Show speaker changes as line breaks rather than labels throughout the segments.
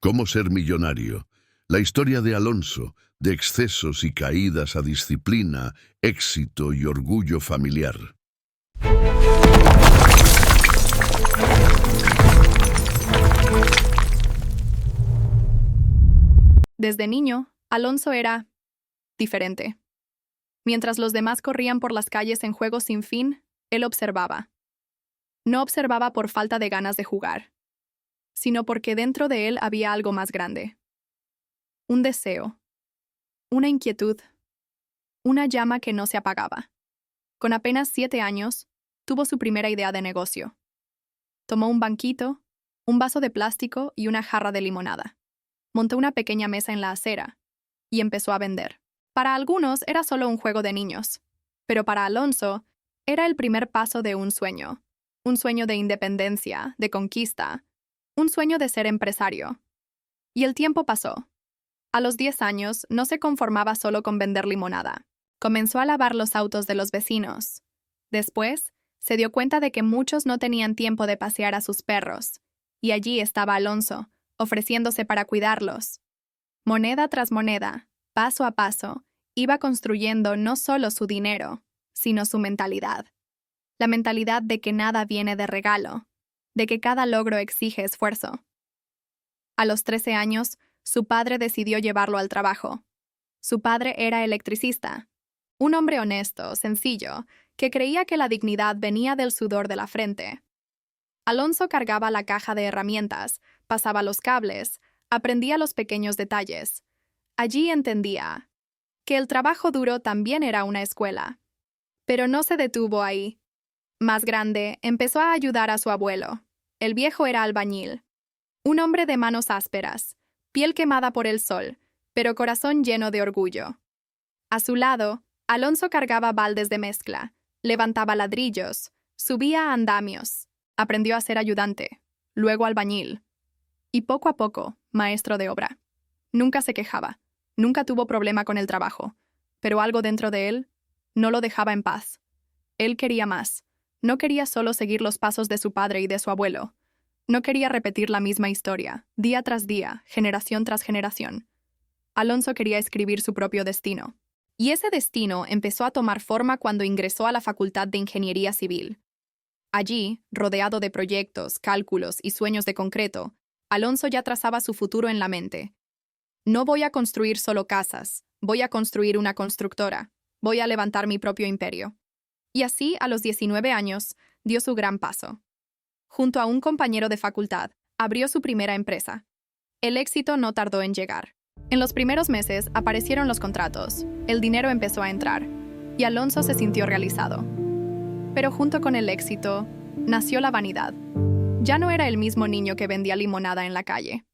Cómo ser millonario. La historia de Alonso, de excesos y caídas a disciplina, éxito y orgullo familiar.
Desde niño, Alonso era diferente. Mientras los demás corrían por las calles en juegos sin fin, él observaba. No observaba por falta de ganas de jugar, sino porque dentro de él había algo más grande. Un deseo, una inquietud, una llama que no se apagaba. Con apenas 7 años, tuvo su primera idea de negocio. Tomó un banquito, un vaso de plástico y una jarra de limonada. Montó una pequeña mesa en la acera y empezó a vender. Para algunos era solo un juego de niños, pero para Alonso era el primer paso de un sueño de independencia, de conquista, un sueño de ser empresario. Y el tiempo pasó. A los 10 años no se conformaba solo con vender limonada. Comenzó a lavar los autos de los vecinos. Después, se dio cuenta de que muchos no tenían tiempo de pasear a sus perros, y allí estaba Alonso, ofreciéndose para cuidarlos. Moneda tras moneda, paso a paso, iba construyendo no solo su dinero, sino su mentalidad. La mentalidad de que nada viene de regalo, de que cada logro exige esfuerzo. A los 13 años, su padre decidió llevarlo al trabajo. Su padre era electricista, un hombre honesto, sencillo, que creía que la dignidad venía del sudor de la frente. Alonso cargaba la caja de herramientas, pasaba los cables, aprendía los pequeños detalles. Allí entendía que el trabajo duro también era una escuela. Pero no se detuvo ahí. Más grande, empezó a ayudar a su abuelo. El viejo era albañil. Un hombre de manos ásperas, piel quemada por el sol, pero corazón lleno de orgullo. A su lado, Alonso cargaba baldes de mezcla, levantaba ladrillos, subía a andamios, aprendió a ser ayudante, luego albañil. Y poco a poco, maestro de obra. Nunca se quejaba, nunca tuvo problema con el trabajo, pero algo dentro de él no lo dejaba en paz. Él quería más. No quería solo seguir los pasos de su padre y de su abuelo. No quería repetir la misma historia, día tras día, generación tras generación. Alonso quería escribir su propio destino. Y ese destino empezó a tomar forma cuando ingresó a la Facultad de Ingeniería Civil. Allí, rodeado de proyectos, cálculos y sueños de concreto, Alonso ya trazaba su futuro en la mente. No voy a construir solo casas, voy a construir una constructora, voy a levantar mi propio imperio. Y así, a los 19 años, dio su gran paso. Junto a un compañero de facultad, abrió su primera empresa. El éxito no tardó en llegar. En los primeros meses aparecieron los contratos, el dinero empezó a entrar, y Alonso se sintió realizado. Pero junto con el éxito, nació la vanidad. Ya no era el mismo niño que vendía limonada en la calle.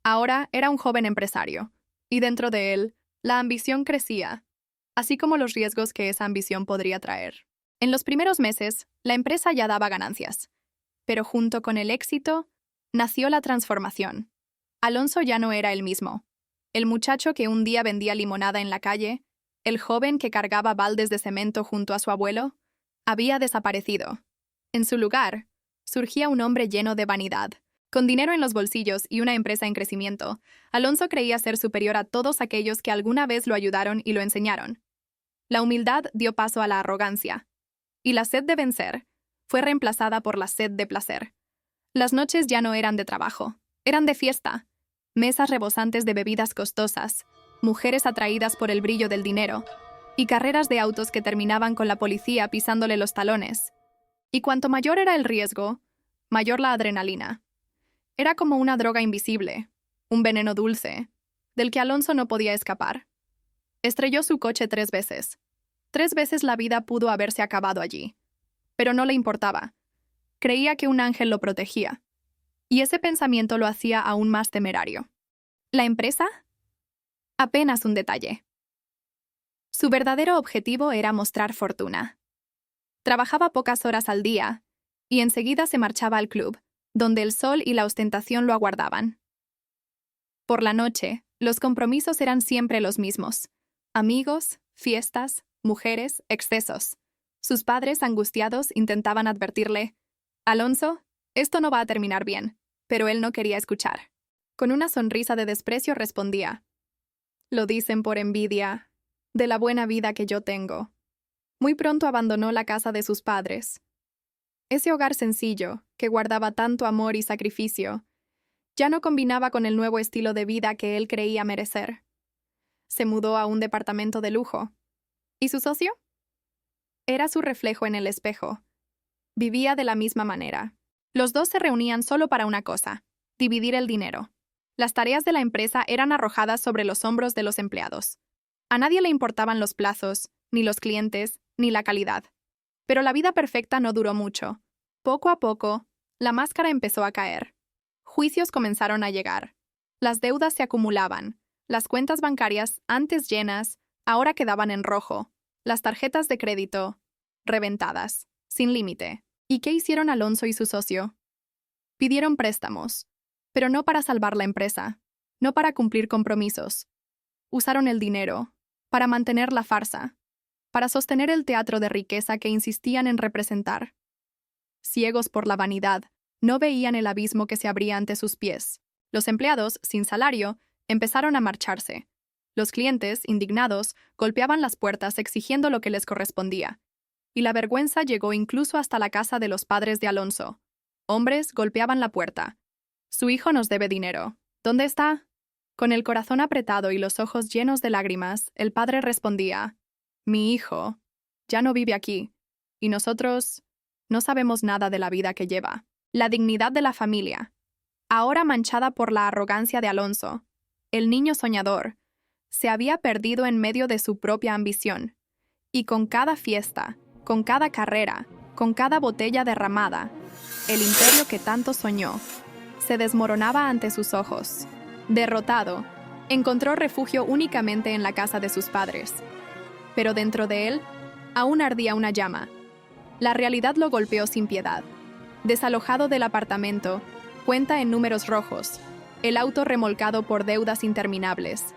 Ahora era un joven empresario, y dentro de él, la ambición crecía, así como los riesgos que esa ambición podría traer. En los primeros meses, la empresa ya daba ganancias, pero junto con el éxito, nació la transformación. Alonso ya no era el mismo. El muchacho que un día vendía limonada en la calle, el joven que cargaba baldes de cemento junto a su abuelo, había desaparecido. En su lugar, surgía un hombre lleno de vanidad. Con dinero en los bolsillos y una empresa en crecimiento, Alonso creía ser superior a todos aquellos que alguna vez lo ayudaron y lo enseñaron. La humildad dio paso a la arrogancia. Y la sed de vencer fue reemplazada por la sed de placer. Las noches ya no eran de trabajo, eran de fiesta. Mesas rebosantes de bebidas costosas, mujeres atraídas por el brillo del dinero, y carreras de autos que terminaban con la policía pisándole los talones. Y cuanto mayor era el riesgo, mayor la adrenalina. Era como una droga invisible, un veneno dulce, del que Alonso no podía escapar. Estrelló su coche 3 veces. 3 veces la vida pudo haberse acabado allí. Pero no le importaba. Creía que un ángel lo protegía. Y ese pensamiento lo hacía aún más temerario. ¿La empresa? Apenas un detalle. Su verdadero objetivo era mostrar fortuna. Trabajaba pocas horas al día, y enseguida se marchaba al club, donde el sol y la ostentación lo aguardaban. Por la noche, los compromisos eran siempre los mismos. Amigos, fiestas, mujeres, excesos. Sus padres, angustiados, intentaban advertirle: «Alonso, esto no va a terminar bien», pero él no quería escuchar. Con una sonrisa de desprecio respondía: «Lo dicen por envidia de la buena vida que yo tengo». Muy pronto abandonó la casa de sus padres. Ese hogar sencillo, que guardaba tanto amor y sacrificio, ya no combinaba con el nuevo estilo de vida que él creía merecer. Se mudó a un departamento de lujo. ¿Y su socio? Era su reflejo en el espejo. Vivía de la misma manera. Los dos se reunían solo para una cosa: dividir el dinero. Las tareas de la empresa eran arrojadas sobre los hombros de los empleados. A nadie le importaban los plazos, ni los clientes, ni la calidad. Pero la vida perfecta no duró mucho. Poco a poco, la máscara empezó a caer. Juicios comenzaron a llegar. Las deudas se acumulaban. Las cuentas bancarias, antes llenas, ahora quedaban en rojo. Las tarjetas de crédito, reventadas, sin límite. ¿Y qué hicieron Alonso y su socio? Pidieron préstamos, pero no para salvar la empresa, no para cumplir compromisos. Usaron el dinero para mantener la farsa, para sostener el teatro de riqueza que insistían en representar. Ciegos por la vanidad, no veían el abismo que se abría ante sus pies. Los empleados, sin salario, empezaron a marcharse. Los clientes, indignados, golpeaban las puertas exigiendo lo que les correspondía. Y la vergüenza llegó incluso hasta la casa de los padres de Alonso. Hombres golpeaban la puerta. «Su hijo nos debe dinero. ¿Dónde está?» Con el corazón apretado y los ojos llenos de lágrimas, el padre respondía: «Mi hijo ya no vive aquí, y nosotros no sabemos nada de la vida que lleva». La dignidad de la familia, ahora manchada por la arrogancia de Alonso, el niño soñador, se había perdido en medio de su propia ambición. Y con cada fiesta, con cada carrera, con cada botella derramada, el imperio que tanto soñó se desmoronaba ante sus ojos. Derrotado, encontró refugio únicamente en la casa de sus padres. Pero dentro de él aún ardía una llama. La realidad lo golpeó sin piedad. Desalojado del apartamento, cuenta en números rojos, el auto remolcado por deudas interminables.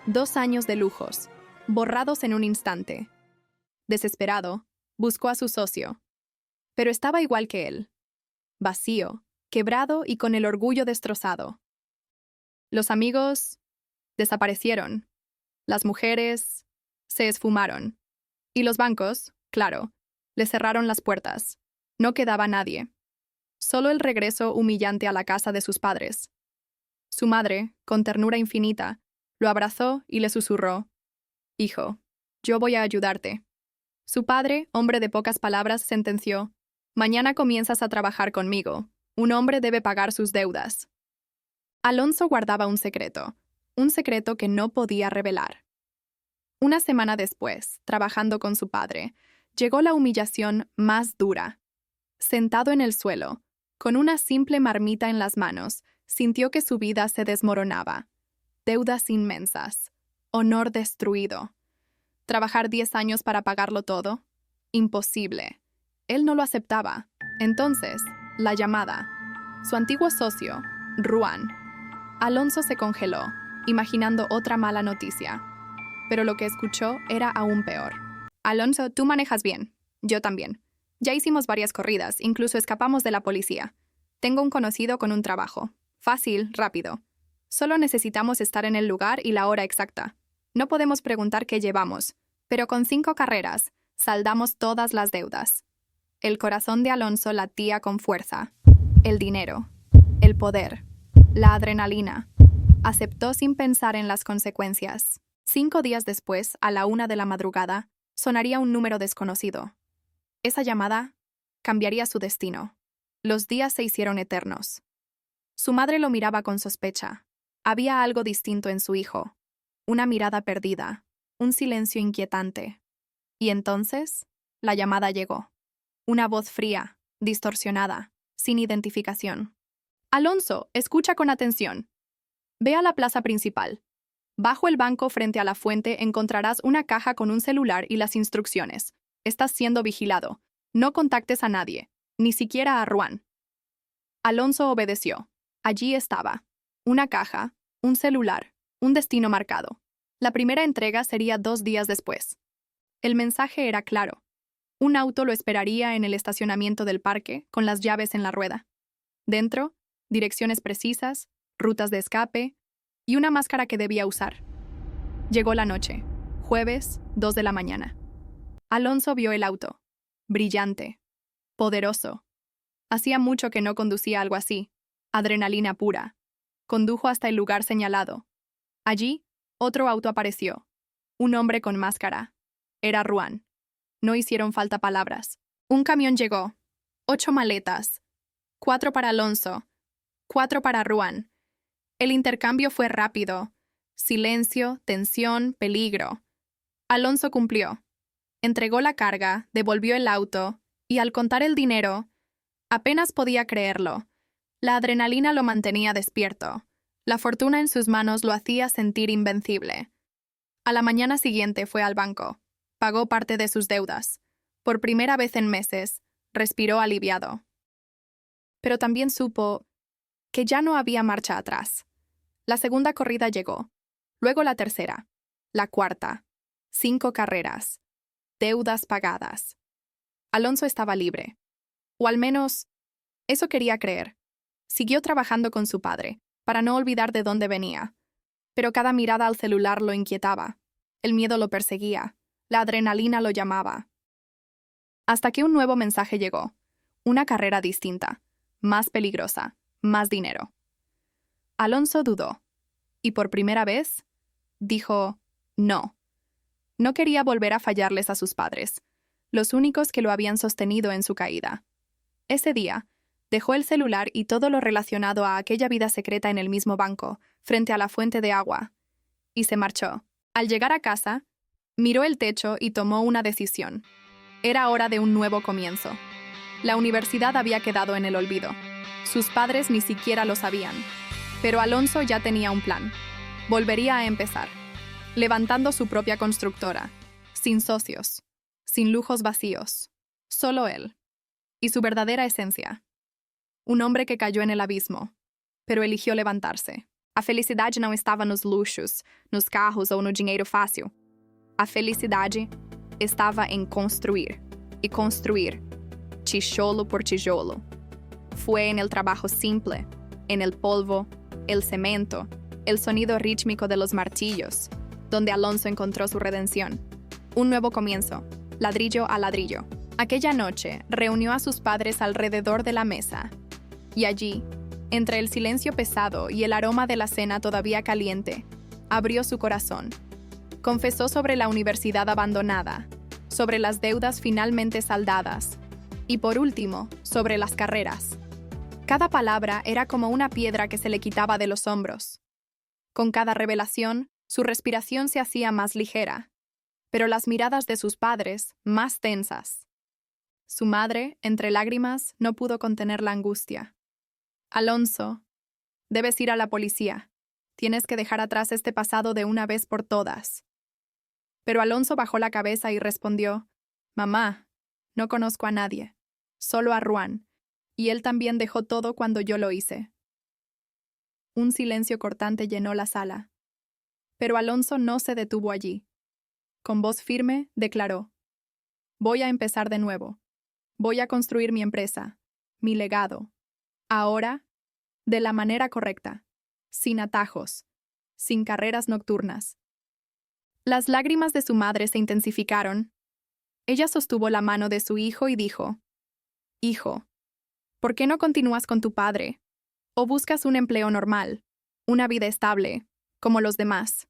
2 años de lujos, borrados en un instante. Desesperado, buscó a su socio. Pero estaba igual que él, vacío, quebrado y con el orgullo destrozado. Los amigos desaparecieron. Las mujeres se esfumaron. Y los bancos, claro, le cerraron las puertas. No quedaba nadie. Solo el regreso humillante a la casa de sus padres. Su madre, con ternura infinita, lo abrazó y le susurró: «Hijo, yo voy a ayudarte». Su padre, hombre de pocas palabras, sentenció: «Mañana comienzas a trabajar conmigo. Un hombre debe pagar sus deudas». Alonso guardaba un secreto que no podía revelar. Una semana después, trabajando con su padre, llegó la humillación más dura. Sentado en el suelo, con una simple marmita en las manos, sintió que su vida se desmoronaba. Deudas inmensas, honor destruido. ¿Trabajar 10 años para pagarlo todo? Imposible. Él no lo aceptaba. Entonces, la llamada. Su antiguo socio, Ruan. Alonso se congeló, imaginando otra mala noticia. Pero lo que escuchó era aún peor. «Alonso, tú manejas bien. Yo también. Ya hicimos varias corridas, incluso escapamos de la policía. Tengo un conocido con un trabajo. Fácil, rápido. Solo necesitamos estar en el lugar y la hora exacta. No podemos preguntar qué llevamos, pero con 5 carreras, saldamos todas las deudas». El corazón de Alonso latía con fuerza. El dinero, el poder, la adrenalina. Aceptó sin pensar en las consecuencias. 5 días después, a la 1 de la madrugada, sonaría un número desconocido. Esa llamada cambiaría su destino. Los días se hicieron eternos. Su madre lo miraba con sospecha. Había algo distinto en su hijo. Una mirada perdida, un silencio inquietante. Y entonces, la llamada llegó. Una voz fría, distorsionada, sin identificación. «Alonso, escucha con atención. Ve a la plaza principal. Bajo el banco frente a la fuente encontrarás una caja con un celular y las instrucciones. Estás siendo vigilado. No contactes a nadie, ni siquiera a Ruan». Alonso obedeció. Allí estaba. Una caja, un celular, un destino marcado. La primera entrega sería 2 días después. El mensaje era claro. Un auto lo esperaría en el estacionamiento del parque, con las llaves en la rueda. Dentro, direcciones precisas, rutas de escape y una máscara que debía usar. Llegó la noche, jueves, 2 de la mañana. Alonso vio el auto. Brillante. Poderoso. Hacía mucho que no conducía algo así. Adrenalina pura. Condujo hasta el lugar señalado. Allí, otro auto apareció. Un hombre con máscara. Era Ruan. No hicieron falta palabras. Un camión llegó. 8 maletas. 4 para Alonso. 4 para Ruan. El intercambio fue rápido. Silencio, tensión, peligro. Alonso cumplió. Entregó la carga, devolvió el auto, y al contar el dinero, apenas podía creerlo. La adrenalina lo mantenía despierto. La fortuna en sus manos lo hacía sentir invencible. A la mañana siguiente fue al banco. Pagó parte de sus deudas. Por primera vez en meses, respiró aliviado. Pero también supo que ya no había marcha atrás. La segunda corrida llegó. Luego la tercera. La cuarta. 5 carreras. Deudas pagadas. Alonso estaba libre. O al menos, eso quería creer. Siguió trabajando con su padre, para no olvidar de dónde venía. Pero cada mirada al celular lo inquietaba. El miedo lo perseguía. La adrenalina lo llamaba. Hasta que un nuevo mensaje llegó. Una carrera distinta. Más peligrosa. Más dinero. Alonso dudó. Y por primera vez, dijo no. No quería volver a fallarles a sus padres, los únicos que lo habían sostenido en su caída. Ese día, dejó el celular y todo lo relacionado a aquella vida secreta en el mismo banco, frente a la fuente de agua, y se marchó. Al llegar a casa, miró el techo y tomó una decisión. Era hora de un nuevo comienzo. La universidad había quedado en el olvido. Sus padres ni siquiera lo sabían. Pero Alonso ya tenía un plan. Volvería a empezar, levantando su propia constructora, sin socios, sin lujos vacíos, solo él, y su verdadera esencia. Un hombre que cayó en el abismo, pero eligió levantarse. A felicidade não estava nos luxos, nos carros ou no dinheiro fácil. A felicidade estava em construir, e construir, tijolo por tijolo. Fue en el trabajo simple, en el polvo, el cemento, el sonido rítmico de los martillos, donde Alonso encontró su redención. Un nuevo comienzo, ladrillo a ladrillo. Aquella noche reunió a sus padres alrededor de la mesa, y allí, entre el silencio pesado y el aroma de la cena todavía caliente, abrió su corazón. Confesó sobre la universidad abandonada, sobre las deudas finalmente saldadas, y por último, sobre las carreras. Cada palabra era como una piedra que se le quitaba de los hombros. Con cada revelación, su respiración se hacía más ligera, pero las miradas de sus padres más tensas. Su madre, entre lágrimas, no pudo contener la angustia. Alonso, debes ir a la policía. Tienes que dejar atrás este pasado de una vez por todas. Pero Alonso bajó la cabeza y respondió, Mamá, no conozco a nadie, solo a Ruan, y él también dejó todo cuando yo lo hice. Un silencio cortante llenó la sala. Pero Alonso no se detuvo allí. Con voz firme, declaró, Voy a empezar de nuevo. Voy a construir mi empresa, mi legado. Ahora, de la manera correcta, sin atajos, sin carreras nocturnas. Las lágrimas de su madre se intensificaron. Ella sostuvo la mano de su hijo y dijo, Hijo, ¿por qué no continúas con tu padre? ¿O buscas un empleo normal, una vida estable, como los demás?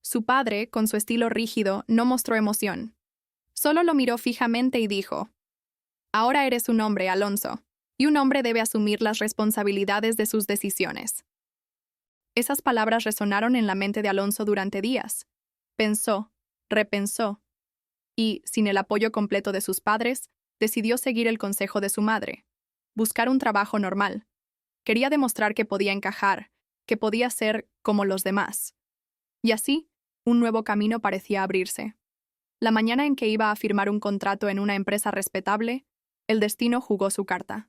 Su padre, con su estilo rígido, no mostró emoción. Solo lo miró fijamente y dijo, Ahora eres un hombre, Alonso, y un hombre debe asumir las responsabilidades de sus decisiones. Esas palabras resonaron en la mente de Alonso durante días. Pensó, repensó, y, sin el apoyo completo de sus padres, decidió seguir el consejo de su madre, buscar un trabajo normal. Quería demostrar que podía encajar, que podía ser como los demás. Y así, un nuevo camino parecía abrirse. La mañana en que iba a firmar un contrato en una empresa respetable, el destino jugó su carta.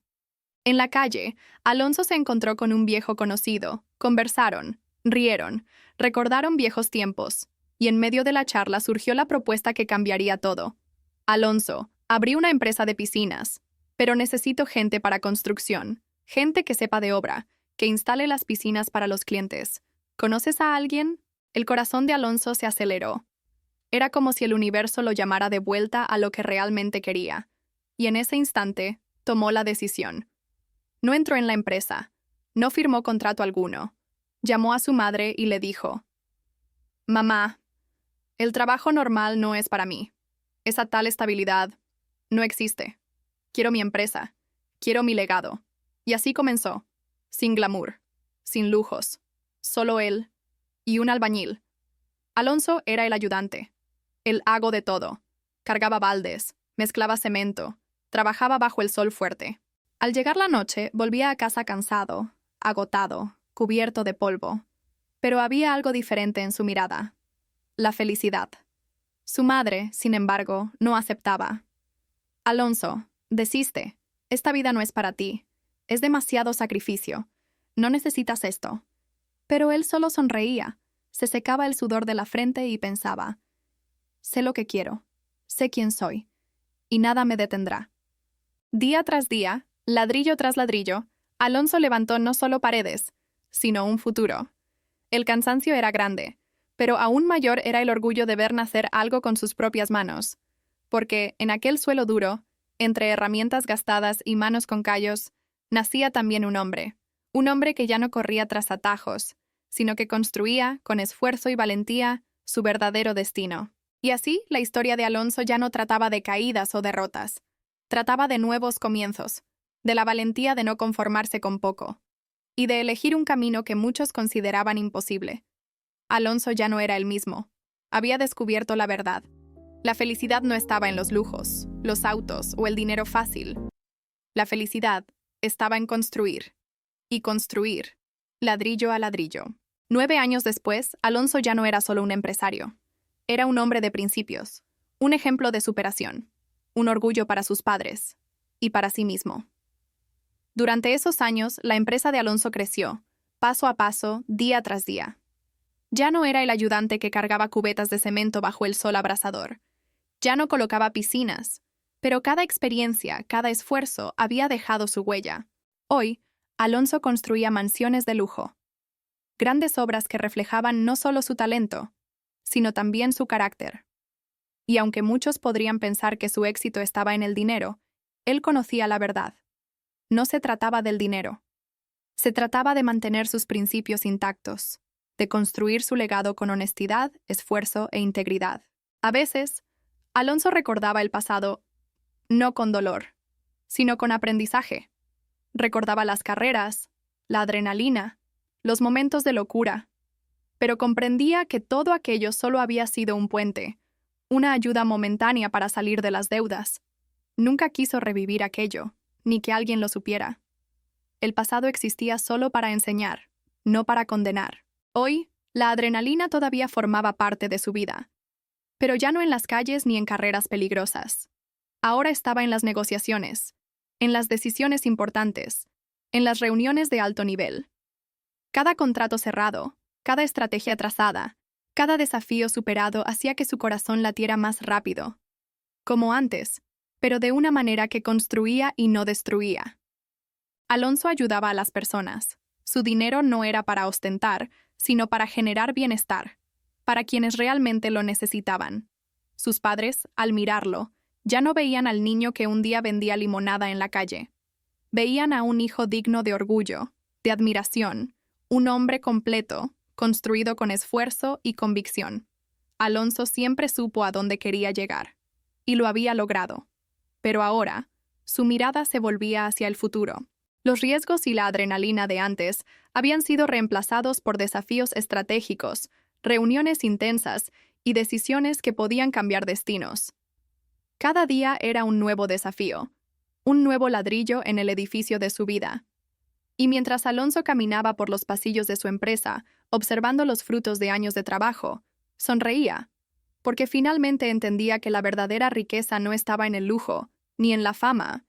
En la calle, Alonso se encontró con un viejo conocido, conversaron, rieron, recordaron viejos tiempos, y en medio de la charla surgió la propuesta que cambiaría todo. Alonso, abrí una empresa de piscinas, pero necesito gente para construcción, gente que sepa de obra, que instale las piscinas para los clientes. ¿Conoces a alguien? El corazón de Alonso se aceleró. Era como si el universo lo llamara de vuelta a lo que realmente quería. Y en ese instante, tomó la decisión. No entró en la empresa. No firmó contrato alguno. Llamó a su madre y le dijo: «Mamá, el trabajo normal no es para mí. Esa tal estabilidad no existe. Quiero mi empresa. Quiero mi legado». Y así comenzó, sin glamour, sin lujos, solo él y un albañil. Alonso era el ayudante, el hago de todo. Cargaba baldes, mezclaba cemento, trabajaba bajo el sol fuerte. Al llegar la noche, volvía a casa cansado, agotado, cubierto de polvo. Pero había algo diferente en su mirada: la felicidad. Su madre, sin embargo, no aceptaba. «Alonso, desiste. Esta vida no es para ti. Es demasiado sacrificio. No necesitas esto». Pero él solo sonreía, se secaba el sudor de la frente y pensaba: «Sé lo que quiero, sé quién soy, y nada me detendrá». Día tras día, ladrillo tras ladrillo, Alonso levantó no solo paredes, sino un futuro. El cansancio era grande, pero aún mayor era el orgullo de ver nacer algo con sus propias manos, porque en aquel suelo duro, entre herramientas gastadas y manos con callos, nacía también un hombre que ya no corría tras atajos, sino que construía, con esfuerzo y valentía, su verdadero destino. Y así, la historia de Alonso ya no trataba de caídas o derrotas. Trataba de nuevos comienzos, de la valentía de no conformarse con poco, y de elegir un camino que muchos consideraban imposible. Alonso ya no era el mismo. Había descubierto la verdad. La felicidad no estaba en los lujos, los autos o el dinero fácil. La felicidad estaba en construir. Y construir, ladrillo a ladrillo. 9 años después, Alonso ya no era solo un empresario. Era un hombre de principios, un ejemplo de superación, un orgullo para sus padres y para sí mismo. Durante esos años, la empresa de Alonso creció, paso a paso, día tras día. Ya no era el ayudante que cargaba cubetas de cemento bajo el sol abrasador. Ya no colocaba piscinas, pero cada experiencia, cada esfuerzo había dejado su huella. Hoy, Alonso construía mansiones de lujo. Grandes obras que reflejaban no solo su talento, sino también su carácter. Y aunque muchos podrían pensar que su éxito estaba en el dinero, él conocía la verdad. No se trataba del dinero. Se trataba de mantener sus principios intactos, de construir su legado con honestidad, esfuerzo e integridad. A veces, Alonso recordaba el pasado no con dolor, sino con aprendizaje. Recordaba las carreras, la adrenalina, los momentos de locura, pero comprendía que todo aquello solo había sido un puente, una ayuda momentánea para salir de las deudas. Nunca quiso revivir aquello, ni que alguien lo supiera. El pasado existía solo para enseñar, no para condenar. Hoy, la adrenalina todavía formaba parte de su vida, pero ya no en las calles ni en carreras peligrosas. Ahora estaba en las negociaciones, en las decisiones importantes, en las reuniones de alto nivel. Cada contrato cerrado, cada estrategia trazada, cada desafío superado hacía que su corazón latiera más rápido. Como antes, pero de una manera que construía y no destruía. Alonso ayudaba a las personas. Su dinero no era para ostentar, sino para generar bienestar, para quienes realmente lo necesitaban. Sus padres, al mirarlo, ya no veían al niño que un día vendía limonada en la calle. Veían a un hijo digno de orgullo, de admiración, un hombre completo, construido con esfuerzo y convicción. Alonso siempre supo a dónde quería llegar, y lo había logrado. Pero ahora, su mirada se volvía hacia el futuro. Los riesgos y la adrenalina de antes habían sido reemplazados por desafíos estratégicos, reuniones intensas y decisiones que podían cambiar destinos. Cada día era un nuevo desafío, un nuevo ladrillo en el edificio de su vida. Y mientras Alonso caminaba por los pasillos de su empresa, observando los frutos de años de trabajo, sonreía, porque finalmente entendía que la verdadera riqueza no estaba en el lujo, ni en la fama,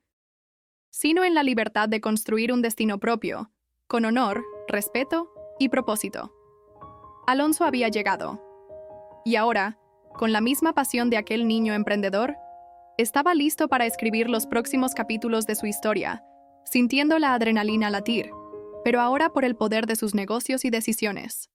sino en la libertad de construir un destino propio, con honor, respeto y propósito. Alonso había llegado. Y ahora, con la misma pasión de aquel niño emprendedor, estaba listo para escribir los próximos capítulos de su historia, sintiendo la adrenalina latir, pero ahora por el poder de sus negocios y decisiones.